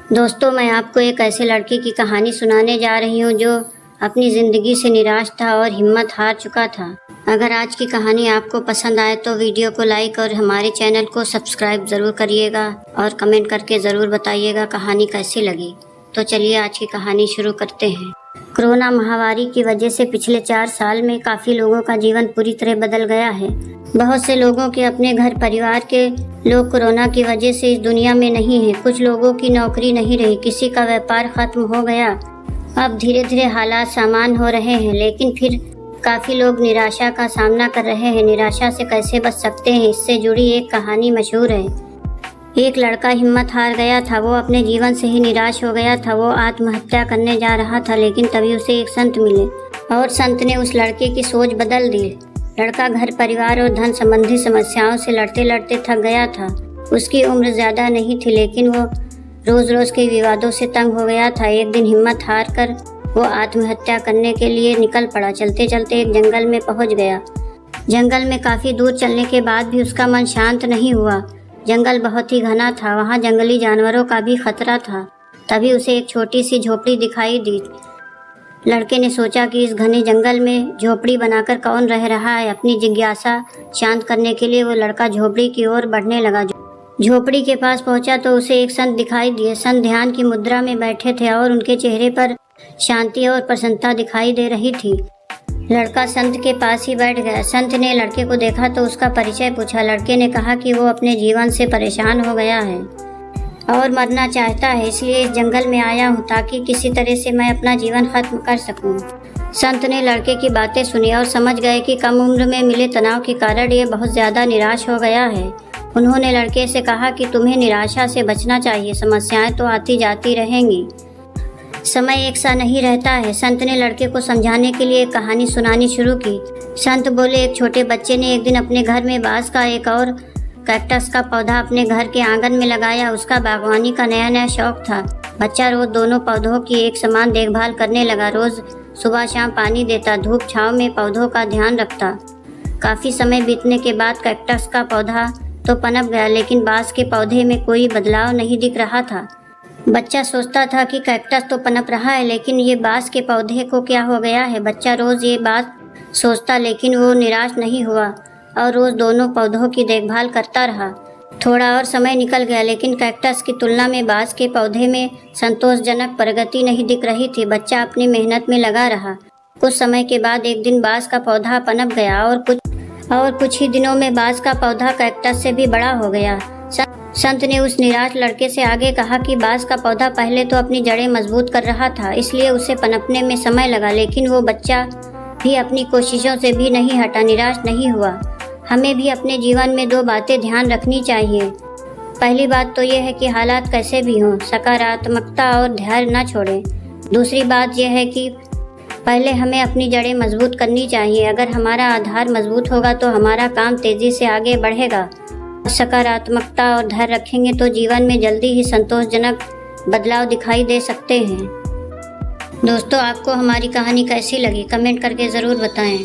दोस्तों, मैं आपको एक ऐसे लड़के की कहानी सुनाने जा रही हूँ जो अपनी ज़िंदगी से निराश था और हिम्मत हार चुका था। अगर आज की कहानी आपको पसंद आए तो वीडियो को लाइक और हमारे चैनल को सब्सक्राइब ज़रूर करिएगा और कमेंट करके ज़रूर बताइएगा कहानी कैसी लगी। तो चलिए आज की कहानी शुरू करते हैं। कोरोना महामारी की वजह से पिछले 4 साल में काफ़ी लोगों का जीवन पूरी तरह बदल गया है। बहुत से लोगों के अपने घर परिवार के लोग कोरोना की वजह से इस दुनिया में नहीं हैं। कुछ लोगों की नौकरी नहीं रही, किसी का व्यापार खत्म हो गया। अब धीरे धीरे हालात सामान्य हो रहे हैं, लेकिन फिर काफ़ी लोग निराशा का सामना कर रहे हैं। निराशा से कैसे बच सकते हैं, इससे जुड़ी एक कहानी मशहूर है। एक लड़का हिम्मत हार गया था। वो अपने जीवन से ही निराश हो गया था। वो आत्महत्या करने जा रहा था, लेकिन तभी उसे एक संत मिले और संत ने उस लड़के की सोच बदल दी। लड़का घर परिवार और धन संबंधी समस्याओं से लड़ते लड़ते थक गया था। उसकी उम्र ज़्यादा नहीं थी, लेकिन वो रोज़ रोज़ के विवादों से तंग हो गया था। एक दिन हिम्मत हार कर वो आत्महत्या करने के लिए निकल पड़ा। चलते चलते एक जंगल में पहुंच गया। जंगल में काफ़ी दूर चलने के बाद भी उसका मन शांत नहीं हुआ। जंगल बहुत ही घना था, वहाँ जंगली जानवरों का भी खतरा था। तभी उसे एक छोटी सी झोपड़ी दिखाई दी। लड़के ने सोचा कि इस घने जंगल में झोपड़ी बनाकर कौन रह रहा है। अपनी जिज्ञासा शांत करने के लिए वो लड़का झोपड़ी की ओर बढ़ने लगा। झोपड़ी के पास पहुंचा तो उसे एक संत दिखाई दिए। संत ध्यान की मुद्रा में बैठे थे और उनके चेहरे पर शांति और प्रसन्नता दिखाई दे रही थी। लड़का संत के पास ही बैठ गया। संत ने लड़के को देखा तो उसका परिचय पूछा। लड़के ने कहा कि वो अपने जीवन से परेशान हो गया है और मरना चाहता है, इसलिए इस जंगल में आया हूँ ताकि किसी तरह से मैं अपना जीवन खत्म कर सकूँ। संत ने लड़के की बातें सुनी और समझ गए कि कम उम्र में मिले तनाव के कारण ये बहुत ज़्यादा निराश हो गया है। उन्होंने लड़के से कहा कि तुम्हें निराशा से बचना चाहिए, समस्याएं तो आती जाती रहेंगी, समय एक सा नहीं रहता है। संत ने लड़के को समझाने के लिए एक कहानी सुनानी शुरू की। संत बोले, एक छोटे बच्चे ने एक दिन अपने घर में बांस का एक और कैक्टस का पौधा अपने घर के आंगन में लगाया। उसका बागवानी का नया नया शौक था। बच्चा रोज दोनों पौधों की एक समान देखभाल करने लगा। रोज सुबह शाम पानी देता, धूप छांव में पौधों का ध्यान रखता। काफ़ी समय बीतने के बाद कैक्टस का पौधा तो पनप गया, लेकिन बांस के पौधे में कोई बदलाव नहीं दिख रहा था। बच्चा सोचता था कि कैक्टस तो पनप रहा है, लेकिन ये बांस के पौधे को क्या हो गया है। बच्चा रोज़ ये बात सोचता, लेकिन वो निराश नहीं हुआ और रोज़ दोनों पौधों की देखभाल करता रहा। थोड़ा और समय निकल गया, लेकिन कैक्टस की तुलना में बांस के पौधे में संतोषजनक प्रगति नहीं दिख रही थी। बच्चा अपनी मेहनत में लगा रहा। कुछ समय के बाद एक दिन बांस का पौधा पनप गया और कुछ ही दिनों में बांस का पौधा कैक्टस से भी बड़ा हो गया। संत ने उस निराश लड़के से आगे कहा कि बांस का पौधा पहले तो अपनी जड़ें मजबूत कर रहा था, इसलिए उसे पनपने में समय लगा, लेकिन वो बच्चा भी अपनी कोशिशों से भी नहीं हटा, निराश नहीं हुआ। हमें भी अपने जीवन में 2 बातें ध्यान रखनी चाहिए। पहली बात तो ये है कि हालात कैसे भी हों, सकारात्मकता और धैर्य न छोड़ें। दूसरी बात यह है कि पहले हमें अपनी जड़ें मजबूत करनी चाहिए। अगर हमारा आधार मजबूत होगा तो हमारा काम तेज़ी से आगे बढ़ेगा। सकारात्मकता और धैर्य रखेंगे तो जीवन में जल्दी ही संतोषजनक बदलाव दिखाई दे सकते हैं। दोस्तों, आपको हमारी कहानी कैसी लगी कमेंट करके ज़रूर बताएं।